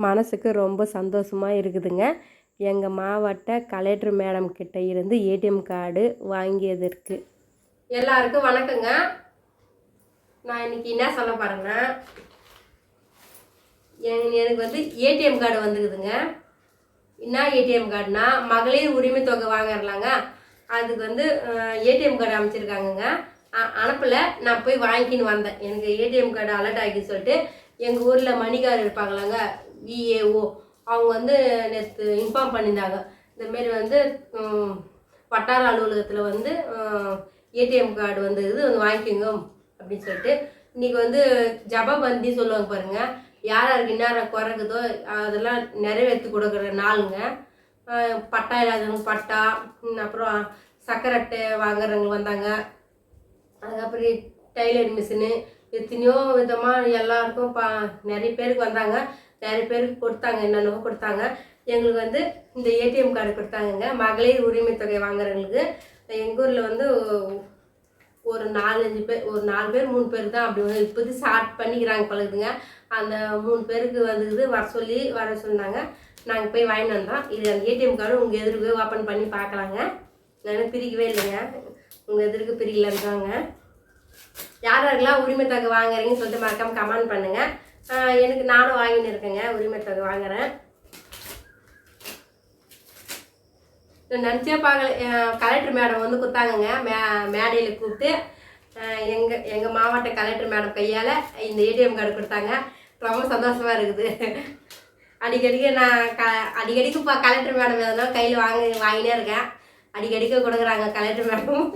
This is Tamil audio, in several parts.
மனசுக்கு ரொம்ப சந்தோஷமாக இருக்குதுங்க. எங்கள் மாவட்ட கலெக்டர் மேடம் கிட்ட இருந்து ஏடிஎம் கார்டு வாங்கியதற்கு. எல்லாருக்கும் வணக்கங்க. நான் இன்னைக்கு என்ன சொல்ல போகிறேன்னா, எனக்கு வந்து ஏடிஎம் கார்டு வந்துக்குதுங்க. என்ன ஏடிஎம் கார்டுனா, மகளிர் உரிமை தொகை வாங்கலாங்க. அதுக்கு வந்து ஏடிஎம் கார்டு அமைச்சிருக்காங்கங்க. அனுப்பலை, நான் போய் வாங்கிக்கின்னு வந்தேன். எனக்கு ஏடிஎம் கார்டு அலர்ட் ஆகின்னு சொல்லிட்டு எங்கள் ஊரில் மணிகார் இருப்பாங்களாங்க, விஏஓ, அவங்க வந்து நேற்று இன்ஃபார்ம் பண்ணியிருந்தாங்க. இந்தமாரி வந்து வட்டார அலுவலகத்தில் வந்து ஏடிஎம் கார்டு வந்து வாங்கிக்கோங்க அப்படின்னு சொல்லிட்டு. இன்றைக்கி வந்து ஜபபந்தி சொல்லுவாங்க பாருங்கள், யார் யாருக்கு என்ன குறைக்குதோ அதெல்லாம் நிறைவேற்றி கொடுக்குற நாளுங்க. பட்டா இல்லாதவங்க பட்டா, அப்புறம் சக்கரை அட்டை வாங்குறவங்க வந்தாங்க. அதுக்கப்புறம் டைலர் மிஷினு, எத்தனையோ விதமாக எல்லாருக்கும் நிறைய பேருக்கு வந்தாங்க. நிறைய பேருக்கு கொடுத்தாங்க, என்னென்னவோ கொடுத்தாங்க. எங்களுக்கு வந்து இந்த ஏடிஎம் கார்டு கொடுத்தாங்கங்க. மகளிர் உரிமை தொகை வாங்குறவங்களுக்கு எங்கள் ஊரில் வந்து ஒரு 4-5 பேர், ஒரு 4 பேர் 3 பேர் தான் அப்படி வந்து இப்போது ஸ்டார்ட் பண்ணிக்கிறாங்க பழகுதுங்க. அந்த 3 பேருக்கு வந்துக்குது வர சொன்னாங்க. நாங்கள் போய் வாங்கிட்டு வந்தோம். இது அந்த ஏடிஎம் கார்டு உங்கள் எதிர்க்கு ஓப்பன் பண்ணி பார்க்கலாங்க. நான் பிரிக்கவே இல்லைங்க, உங்கள் எதிர்க்கு பிரிக்கலன்றாங்க. யார் யாருக்கெல்லாம் உரிமை தொகை வாங்குறீங்கன்னு சொல்லிட்டு மறக்காமல் கமெண்ட் பண்ணுங்கள். எனக்கு நானும் வாங்கின்னு இருக்கேங்க, உரிமை தொகை வாங்குறேன். நினச்சே பார்க்கல, கலெக்டர் மேடம் வந்து கொடுத்தாங்கங்க. மேடையில் கூப்பிட்டு எங்கள் மாவட்ட கலெக்டர் மேடம் கையால் இந்த ஏடிஎம் கார்டு கொடுத்தாங்க. ரொம்ப சந்தோஷமாக இருக்குது. அடிக்கடிக்கு நான் அடிக்கடிக்கு கலெக்டர் மேடம் எதனா கையில் வாங்கினே இருக்கேன். அடிக்கடிக்க கொடுக்குறாங்க கலெக்டர் மேடம்.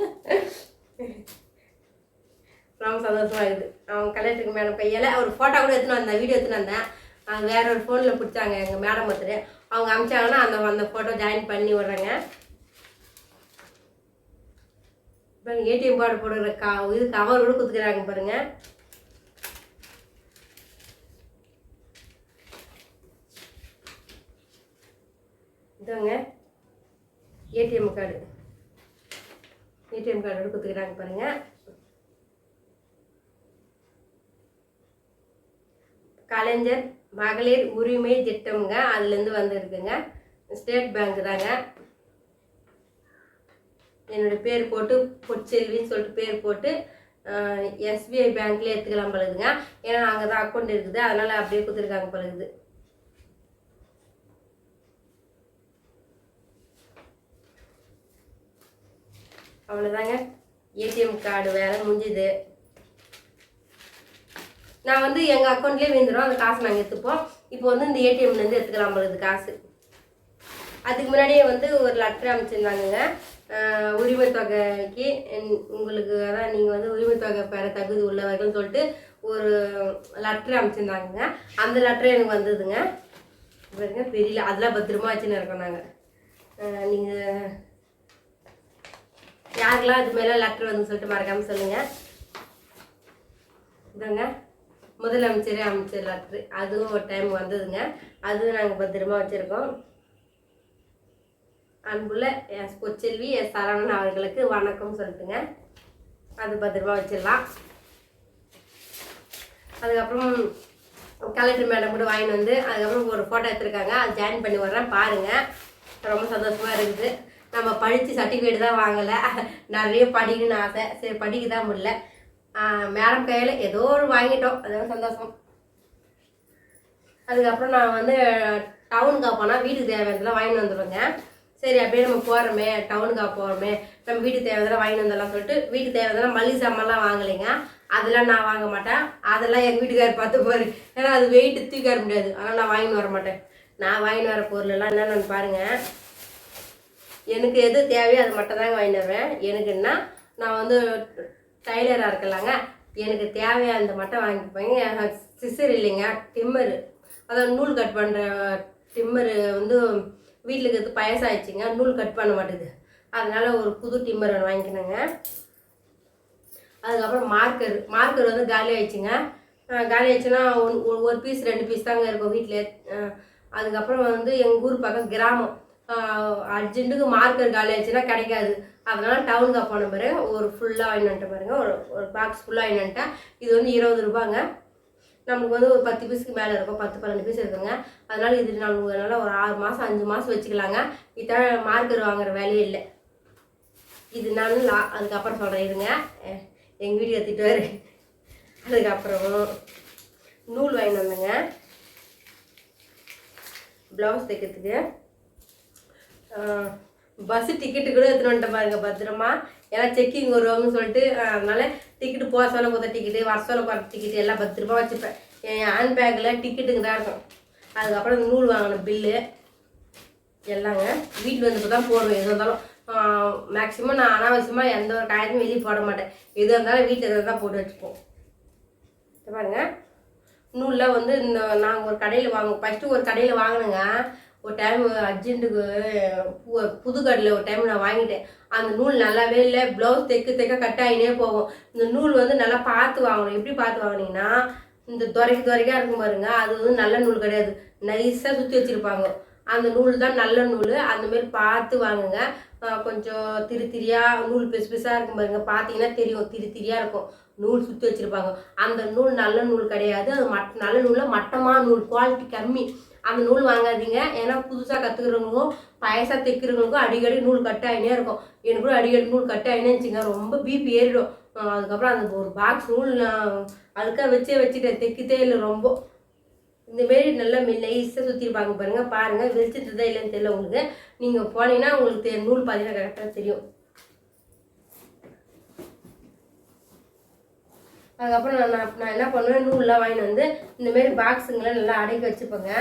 ரொம்ப சந்தோஷமாக இருக்குது. அவங்க கலெக்டருக்கு மேடம் கையால் ஒரு ஃபோட்டோ கூட எடுத்துன்னு வந்தேன், வீடியோ எடுத்துன்னு வந்தேன். அது வேற ஒரு ஃபோனில் பிடிச்சாங்க எங்கள் மேடம் ஒருத்தர். அவங்க அனுப்பிச்சாங்கன்னா அந்த ஃபோட்டோ ஜாயின் பண்ணி விட்றேங்க. இப்போ ஏடிஎம் கார்டு போடுற இது கவர் கூட கொடுத்துக்கிறாங்க பாருங்கள். இதாங்க ஏடிஎம் கார்டு கொடுத்துக்கிறாங்க பாருங்கள். கலைஞர் மகளிர் உரிமை திட்டம்ங்க, அதுலேருந்து வந்துருக்குங்க. ஸ்டேட் பேங்க் தாங்க. என்னோடய பேர் போட்டு பொற்செல்வின்னு சொல்லிட்டு பேர் போட்டு எஸ்பிஐ பேங்க்லேயே எடுத்துக்கலாம் பழகுதுங்க. ஏன்னா அங்கே தான் அக்கௌண்ட் இருக்குது, அதனால் அப்படியே கொடுத்துருக்காங்க பழகுது. அவ்வளோதாங்க, ஏடிஎம் கார்டு வேலை முடிஞ்சுது. நான் வந்து எங்கள் அக்கௌண்ட்லேயே விழுந்துடும், அந்த காசு நாங்கள் எடுத்துப்போம். இப்போ வந்து இந்த ஏடிஎம்லேருந்து எடுத்துக்கலாம் போகிறது காசு. அதுக்கு முன்னாடியே வந்து ஒரு லெட்டர் அமைச்சிருந்தாங்க, உரிமை தொகைக்கு உங்களுக்கு, அதான் நீங்கள் வந்து உரிமை தொகை பெற தகுதி உள்ளவர்கள்னு சொல்லிட்டு ஒரு லெட்டர் அமைச்சிருந்தாங்க. அந்த லெட்டர் எனக்கு வந்ததுங்க. பாருங்க, பெரிய அதெல்லாம் பத்திரமா வச்சுன்னு இருக்கோம் நாங்கள். நீங்கள் யாருக்கெல்லாம் இது மேலே லெட்டர் வந்து சொல்லிட்டு மறக்காமல் சொல்லுங்கள். இதாங்க முதலமைச்சர் லெட்ரு, அதுவும் ஒரு டைம் வந்ததுங்க. அதுவும் நாங்கள் பத்திரமா வச்சுருக்கோம். அன்புள்ள எஸ் பொற்செல்வி எஸ் சரவணன் அவர்களுக்கு வணக்கம் சொல்லிட்டுங்க, அது பத்திரமா வச்சிடலாம். அதுக்கப்புறம் கலெக்டர் மேடம் கூட வாங்கிட்டு வந்து அதுக்கப்புறம் ஒரு ஃபோட்டோ எடுத்துருக்காங்க, அது ஜாயின் பண்ணி வர்றேன் பாருங்கள். ரொம்ப சந்தோஷமாக இருக்குது. நம்ம படித்து சர்டிஃபிகேட் தான் வாங்கலை, நிறைய படிக்கணும்னு ஆசை. சரி, படிக்க தான் முடியல. மேடம் கையில் ஏதோ ஒரு வாங்கிட்டோம், அதுதான் சந்தோஷம். அதுக்கப்புறம் நான் வந்து டவுனுக்காக போனால் வீட்டுக்கு தேவையானதெல்லாம் வாங்கிட்டு வந்துடுவேங்க. சரி, அப்படியே நம்ம போகிறோமே, டவுனுக்காக போகிறோமே, நம்ம வீட்டுக்கு தேவையானதெல்லாம் வாங்கிட்டு வந்துடலாம் சொல்லிட்டு வீட்டுக்கு தேவையானதெல்லாம் மளிகை சாமான்லாம் வாங்கலைங்க. அதெல்லாம் நான் வாங்க மாட்டேன், அதெல்லாம் எங்கள் வீட்டுக்காரர் பார்த்து போரு. ஏன்னா அது வெயிட்டு தூக்கி வர முடியாது, அதனால் நான் வாங்கின்னு வர மாட்டேன். நான் வாங்கின்னு வர பொருளெல்லாம் என்னென்னு பாருங்கள். எனக்கு எது தேவையோ அது மட்டும் தாங்க வாங்கிட்டு வருவேன். எனக்குன்னா நான் வந்து டைலராக இருக்கலாங்க, எனக்கு தேவையானது மட்டும் வாங்கிப்பேங்க. சிசர் இல்லைங்க, டிம்மரு, அதான் நூல் கட் பண்ணுற டிம்மரு வந்து வீட்டில் இருக்கிறது பயசாகிடுச்சிங்க, நூல் கட் பண்ண மாட்டேது. அதனால் ஒரு புது டிம்மர் ஒன்று வாங்கிக்கினேங்க. அதுக்கப்புறம் மார்க்கர் வந்து காலி ஆகிடுச்சிங்க. காலி ஆகிடுச்சுன்னா ஒரு பீஸ் 2 பீஸ் தாங்க இருக்கும் வீட்டில். அதுக்கப்புறம் வந்து எங்கள் ஊர் பக்கம் கிராமம், அர்ஜென்ட்டுக்கு மார்க்கர் காலி ஆயிடுச்சுன்னா கிடைக்காது. அதனால் டவுனுக்கு போன பாருங்க, ஒரு ஃபுல்லாக வாங்கிட்டு பாருங்க, ஒரு பாக்ஸ் ஃபுல்லாக வாங்கிட்டேன். இது வந்து 20 ரூபாங்க. நம்மளுக்கு வந்து ஒரு 10 பீஸுக்கு மேலே இருக்கும், 10-12 பீஸ் இருக்குங்க. அதனால் இது நம்மளுக்கு நல்லா ஒரு 6 மாதம் 5 மாதம் வச்சுக்கலாங்க. இதான் மார்க்கர் வாங்குற வேலையே இல்லை. இது நான் அதுக்கப்புறம் சொல்கிறேன் இருங்க. எங்கள் வீட்டுக்கு எடுத்துகிட்டு வரு. அதுக்கப்புறம் நூல் வாங்கிட்டு வந்தேங்க ப்ளவுஸ் தைக்கிறதுக்கு. பஸ்ஸு டிக்கெட்டு கூட எடுத்துகிட்டு வந்துட்டு பாருங்க பத்திரமா. ஏன்னா செக்கிங் வருவாங்கன்னு சொல்லிட்டு அதனால் டிக்கெட்டு போக சொல்ல போகிற டிக்கெட்டு வர சொல்ல போகிற டிக்கெட்டு எல்லாம் பத்திரமா வச்சுப்பேன். என் ஹேண்ட் பேக்கில் டிக்கெட்டுங்க தான் இருக்கும். அதுக்கப்புறம் இந்த நூல் வாங்கின பில்லு எல்லாங்க வீட்டில் வந்து தான் போடுவேன். எது இருந்தாலும் மேக்ஸிமம் நான் அனாவசியமாக எந்த ஒரு காயத்தையும் வெளியே போட மாட்டேன். எது இருந்தாலும் வீட்டில் எதாவது தான் போட்டு வச்சுப்போம். பாருங்க நூலில் வந்து இந்த நாங்கள் ஒரு கடையில் ஃபஸ்ட்டு ஒரு கடையில் வாங்கினேங்க. ஒரு டைம் அர்ஜென்ட்டுக்கு புது கடையில் ஒரு டைம் நான் வாங்கிட்டேன். அந்த நூல் நல்லாவே இல்லை. ப்ளவுஸ் தைக்க கட் ஆகினே போகும். இந்த நூல் வந்து நல்லா பார்த்து வாங்கணும். எப்படி பார்த்து வாங்கினீங்கன்னா இந்த துரைக்கா இருக்கும் பாருங்க, அது வந்து நல்ல நூல் கிடையாது. நைஸாக சுற்றி வச்சுருப்பாங்க. அந்த நூல் தான் நல்ல நூல். அந்தமாரி பார்த்து வாங்குங்க. கொஞ்சம் திரியாக நூல் பெருசாக இருக்கும் பாருங்க, பார்த்தீங்கன்னா தெரியும் திரியாக இருக்கும். நூல் சுற்றி வச்சுருப்பாங்க. அந்த நூல் நல்ல நூல் கிடையாது. அது நல்ல நூலில் மட்டமான நூல், குவாலிட்டி கம்மி. அந்த நூல் வாங்காதீங்க. ஏன்னா புதுசாக கற்றுக்கிறவங்களுக்கும் வயசாக தைக்கிறவங்களுக்கும் அடிக்கடி நூல் கட் ஆகினே இருக்கும். எனக்கு கூட அடிக்கடி நூல் கட் ஆகினே இருந்துச்சுங்க. ரொம்ப பிபி ஏறிடும். அதுக்கப்புறம் அந்த ஒரு பாக்ஸ் நூல் நான் அதுக்காக வச்சுட்டேன். தைக்கத்தே இல்லை. ரொம்ப இந்தமாரி நல்லா நைஸாக சுற்றிருப்பாங்க பாருங்கள். வெளிச்சிட்டு தான் இல்லைன்னு தெரியல உங்களுக்கு. நீங்கள் போனீங்கன்னா உங்களுக்கு நூல் பார்த்தீங்கன்னா கரெக்டாக தெரியும். அதுக்கப்புறம் நான் என்ன பண்ணுவேன், நூல்லாம் வாங்கிட்டு வந்து இந்தமாரி பாக்ஸுங்களை நல்லா அடைக்க வச்சுப்பேங்க.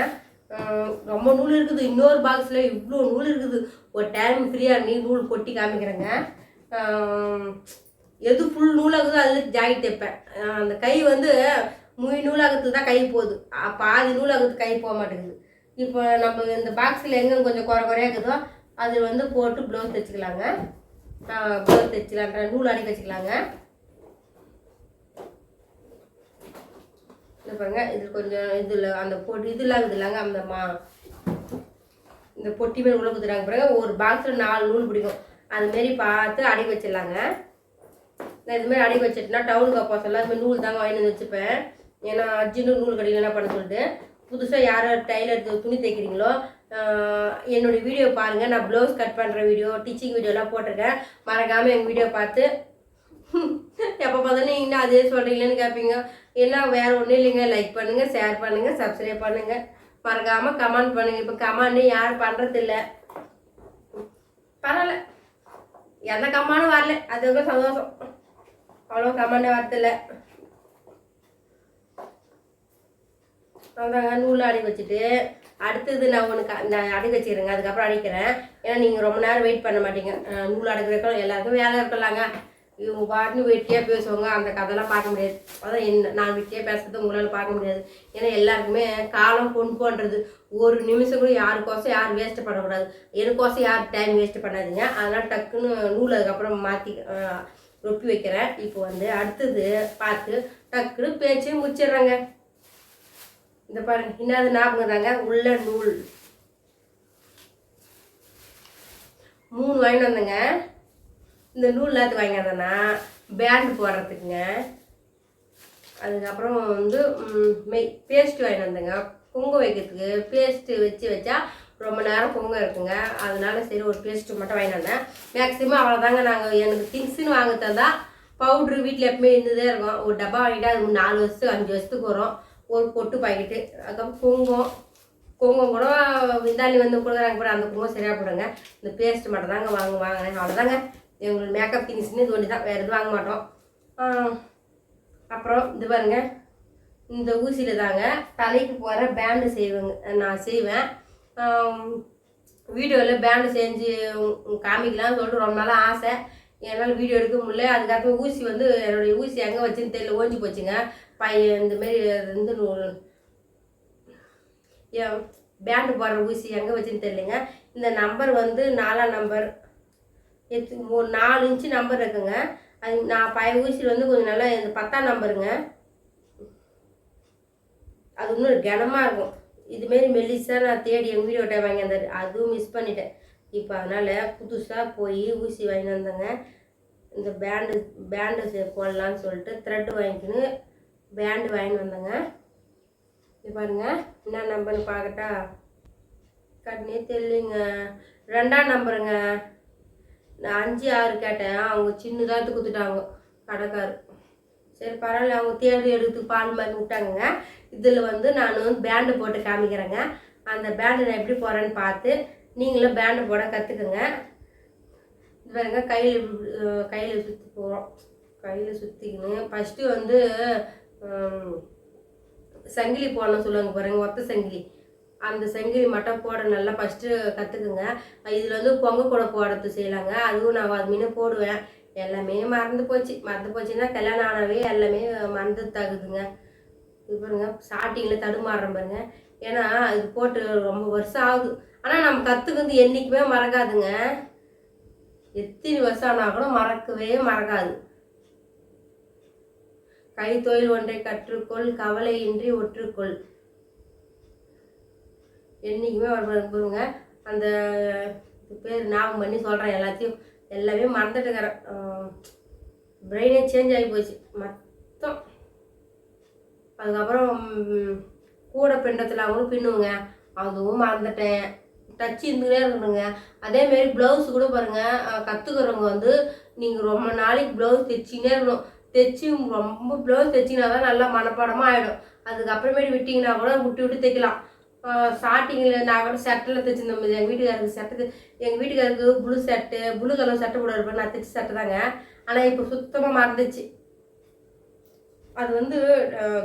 ரொம்ப நூல் இருக்குது. இன்னொரு பாக்ஸில் இவ்வளோ நூல் இருக்குது. ஒரு டைம் ஃப்ரீயாக நூல் கொட்டி காமிக்கிறேங்க. எது ஃபுல் நூலாகுதோ அதில் ஜாக்கெட் தைப்பேன். அந்த கை வந்து முழு நூலாகிறதுக்கு தான் கை போகுது. பாதி நூலாகிறதுக்கு கை போக மாட்டேங்குது. இப்போ நம்ம இந்த பாக்ஸில் எங்கே கொஞ்சம் குறையா இருக்குதோ அது வந்து போட்டு ப்ளவுஸ் தைச்சிக்கலாங்க. ப்ளவுஸ் தைச்சிக்கலான்ற நூல் அடிக்க வச்சுக்கலாங்க. இது பாருங்க, இது கொஞ்சம் இதில் அந்த பொட்டி இதெல்லாம் இருக்குது இல்லைங்க, அந்த இந்த பொட்டி மேலே உள்ள குத்துறாங்க பாருங்க. ஒரு பாக்ஸில் 4 நூல் பிடிக்கும். அதுமாரி பார்த்து அடக்கி வச்சிடலாங்க. நான் இதுமாரி அடக்கி வச்சிட்டேன்னா டவுனுக்கு அப்போ சொல்ல அதுமாதிரி நூல் தாங்க வாங்கி வச்சுப்பேன். ஏன்னா அர்ஜென்ட்டு நூல் கடையில் என்ன பண்ண சொல்லிட்டு புதுசாக யார் டைலர் துணி தைக்கிறீங்களோ என்னுடைய வீடியோ பாருங்கள். நான் ப்ளவுஸ் கட் பண்ணுற வீடியோ, டிச்சிங் வீடியோலாம் போட்டிருக்கேன். மறக்காமல் எங்கள் வீடியோ பார்த்து எப்போ பார்த்தாலும் நீங்கள் இன்னும் அதே சொல்கிறீங்களேன்னு கேட்பீங்க. ஏன்னா வேறு ஒன்றும் இல்லைங்க. லைக் பண்ணுங்கள், ஷேர் பண்ணுங்கள், சப்ஸ்கிரைப் பண்ணுங்கள், மறக்காமல் கமெண்ட் பண்ணுங்கள். இப்போ கமெண்ட் யாரும் பண்ணுறதில்ல. பரவாயில்ல, எந்த கமெண்டும் வரல, அது ரொம்ப சந்தோஷம். அவ்வளோ கமெண்டே வரதில்லை. அதாங்க நூலில் அடி வச்சுட்டு அடுத்தது நான் நான் அடி வச்சுக்கிறேங்க. அதுக்கப்புறம் அடிக்கிறேன். ஏன்னா நீங்கள் ரொம்ப நேரம் வெயிட் பண்ண மாட்டீங்க. நூல் அடிக்கிறதுக்கும் எல்லாருக்கும் வேலை இருக்கலாங்க. இவங்க பாட்டுன்னு வெட்டியாக பேசுவாங்க. அந்த கதைலாம் பார்க்க முடியாது. அதான் நான் வெட்டியாக பேசுறது உங்களால் பார்க்க முடியாது. ஏன்னா எல்லாருக்குமே காலம் கொண்டு போன்றது. ஒரு நிமிஷம் கூட யாருக்கோசம் யாரும் வேஸ்ட்டு பண்ணக்கூடாது. எனக்கோசம் யார் டைம் வேஸ்ட்டு பண்ணாதீங்க. அதனால் டக்குன்னு நூல் அதுக்கப்புறம் மாற்றி ரொப்பி வைக்கிறேன். இப்போ வந்து அடுத்தது பார்த்து டக்குன்னு பேச்சு முடிச்சிடுறேங்க. இந்த பாருங்க, இன்னாது ஞாபகம் தாங்க. உள்ள நூல் 3 வாங்கிட்டு வந்தேங்க. இந்த நூல் எல்லாத்துக்கு வாங்கி வந்தேன்னா பேண்டு போடுறதுக்குங்க. அதுக்கப்புறம் வந்து பேஸ்ட்டு வாங்கிட்டு வந்தேங்க. பொங்க வைக்கிறதுக்கு பேஸ்ட்டு வச்சா ரொம்ப நேரம் பொங்க இருக்குங்க. அதனால சரி ஒரு பேஸ்ட்டு மட்டும் வாங்கிட்டு வந்தேன். மேக்ஸிமம் அவ்வளோதாங்க. நாங்கள் எனக்கு திங்ஸ்ன்னு வாங்க தந்தா பவுட்ரு வீட்டில் எப்பவுமே இருந்துதே இருக்கும். ஒரு டப்பா வாங்கிட்டா அது 4 வருஷத்துக்கு 5 வருஷத்துக்கு வரும். ஒரு பொட்டு பாக்கெட்டு. அதுக்கப்புறம் குங்குமம் கூட விந்தாளி வந்து கொடுக்குறாங்க கூட, அந்த குங்குமம் சரியாக போடுங்க. இந்த பேஸ்ட்டு மட்டும் தாங்க வாங்கினேன். அவ்வளோதாங்க எங்களுக்கு மேக்கப் திங்ஸ்ன்னு இது ஒன்று தான், வேறு எதுவும் வாங்க மாட்டோம். அப்புறம் இது பாருங்க, இந்த ஊசியில் தாங்க தலைக்கு போகிற பேண்டு நான் செய்வேன். வீடியோவில் பேண்டு செஞ்சு காமிக்கலாம்னு சொல்லிட்டு ரொம்ப நாளாக ஆசை. என்னால் வீடியோ எடுக்க முடியல. அதுக்கப்புறம் ஊசி வந்து என்னுடைய ஊசி எங்கே வச்சுன்னு தெரியல, ஓஞ்சி போச்சுங்க. இந்தமாரி வந்து பேண்டு போடுற ஊசி எங்கே வச்சுன்னு தெரியலைங்க. இந்த நம்பர் வந்து 4ஆம் நம்பர், 4 இன்ச்சு நம்பர் இருக்குங்க. அது நான் ஊசியில் வந்து கொஞ்சம் நல்லா இந்த 10ஆம் நம்பருங்க. அது இன்னும் கனமாக இருக்கும். இதுமாரி மெல்லிஸாக நான் தேடி எங்கள் வீடியோ டைம் வாங்கி வந்தார். அதுவும் மிஸ் பண்ணிட்டேன். இப்போ அதனால் புதுசாக போய் ஊசி வாங்கி வந்தேங்க. இந்த பேண்டு போடலான்னு சொல்லிட்டு த்ரெட்டு வாங்கிக்கின்னு பேண்டு வாங்கிட்டு வந்தேங்க. இது பாருங்க என்ன நம்பர்னு பார்க்கட்டா? கண்ணே தெரியலைங்க. 2ஆம் நம்பருங்க. நான் 5 6 கேட்டேன், அவங்க சின்னதாக எடுத்து கொடுத்துட்டாங்க கடைக்காரு. சரி பரவாயில்ல, அவங்க தேடி எடுத்து பால் மாதிரி விட்டாங்க. இதில் வந்து நான் பேண்டு போட்டு காமிக்கிறேங்க. அந்த பேண்டு நான் எப்படி போடுறேன்னு பார்த்து நீங்களும் பேண்டு போட கற்றுக்குங்க. இது பாருங்க கையில் சுற்றி போகிறோம். கையில் சுற்றிக்கணும். ஃபஸ்ட்டு வந்து சங்கிலி போடணும் சொல்லுவாங்க பாருங்க, ஒத்த சங்கிலி. அந்த சங்கிலி மட்டும் போட நல்லா ஃபஸ்ட்டு கற்றுக்குங்க. இதில் வந்து பொங்க கூட போடுறது செய்யலாங்க. அதுவும் நான் அது மீனே போடுவேன். எல்லாமே மறந்து போச்சுன்னா கல்யாணம் ஆனவே எல்லாமே மறந்து தகுதுங்க. இது பாருங்க ஸ்டார்டிங்கில் தடுமாறுறேன் பாருங்க. ஏன்னா இது போட்டு ரொம்ப வருஷம் ஆகுது. ஆனால் நம்ம கற்றுக்கிறது என்றைக்குமே மறக்காதுங்க. எத்தனை வருஷம் ஆனால் கூட மறக்காது. கைத்தொழில் ஒன்றை கற்றுக்கொள், கவலையின்றி ஒற்றுக்கொள். என்றைக்குமே பாருங்க. அந்த பேர் ஞாபகம் பண்ணி சொல்கிறேன். எல்லாமே மறந்துட்டு இருக்கிறேன். பிரெயினே சேஞ்ச் ஆகி போச்சு மொத்தம். அதுக்கப்புறம் கூட பின்னத்தில் அவங்களும் பின்னுவோங்க, அதுவும் மறந்துட்டேன். டச்சு இருந்துக்கிட்டே இருக்கணுங்க. அதேமாரி ப்ளவுஸ் கூட பாருங்கள், கற்றுக்கிறவங்க வந்து நீங்கள் ரொம்ப நாளைக்கு ப்ளவுஸ் தைச்சினே இருக்கணும். ரொம்ப ப்ளவுஸ் தைச்சிங்கன்னா தான் நல்லா மனப்பாடமாக ஆகிடும். அதுக்கப்புறமேட்டு விட்டிங்கன்னா கூட விட்டு தைக்கலாம். ஸ்டார்டிங்கில் நான் கூட சட்டையில் தைச்சிருந்தோம். எங்கள் வீட்டுக்காருக்கு ப்ளூ கலர் சட்டை கூட இருப்பேன். நான் தைச்சி சட்டை தாங்க. ஆனால் இப்போ சுத்தமாக மறந்துச்சு. அது வந்து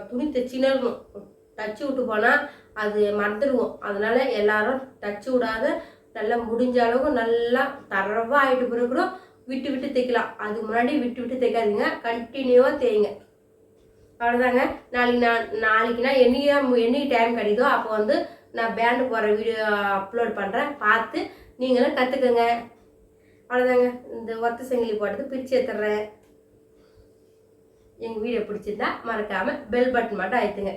துணி தைச்சினே இருக்கணும். டச்சு விட்டு போனால் அது மறந்துடுவோம். அதனால் எல்லோரும் டச்சு விடாத நல்லா முடிஞ்ச அளவுக்கு நல்லா தரவாக ஆகிட்டு பிறகு கூட விட்டு தைக்கலாம். அதுக்கு முன்னாடி விட்டு தைக்காதீங்க, கண்டினியூவாக தேய்ங்க. அவ்வளோதாங்க. நாளைக்குனா என்னைக்கு டைம் கிடைக்குதோ அப்போ வந்து நான் பேண்டு போடுற வீடியோ அப்லோட் பண்ணுறேன். பார்த்து நீங்களும் கற்றுக்குங்க. அவ்வளோதாங்க. இந்த ஒத்த சங்கிலி போட்டது பிரித்து எடுத்துட்றேன். எங்கள் வீடியோ பிடிச்சிருந்தா மறக்காமல் பெல் பட்டன் மட்டும் அழுத்துங்க.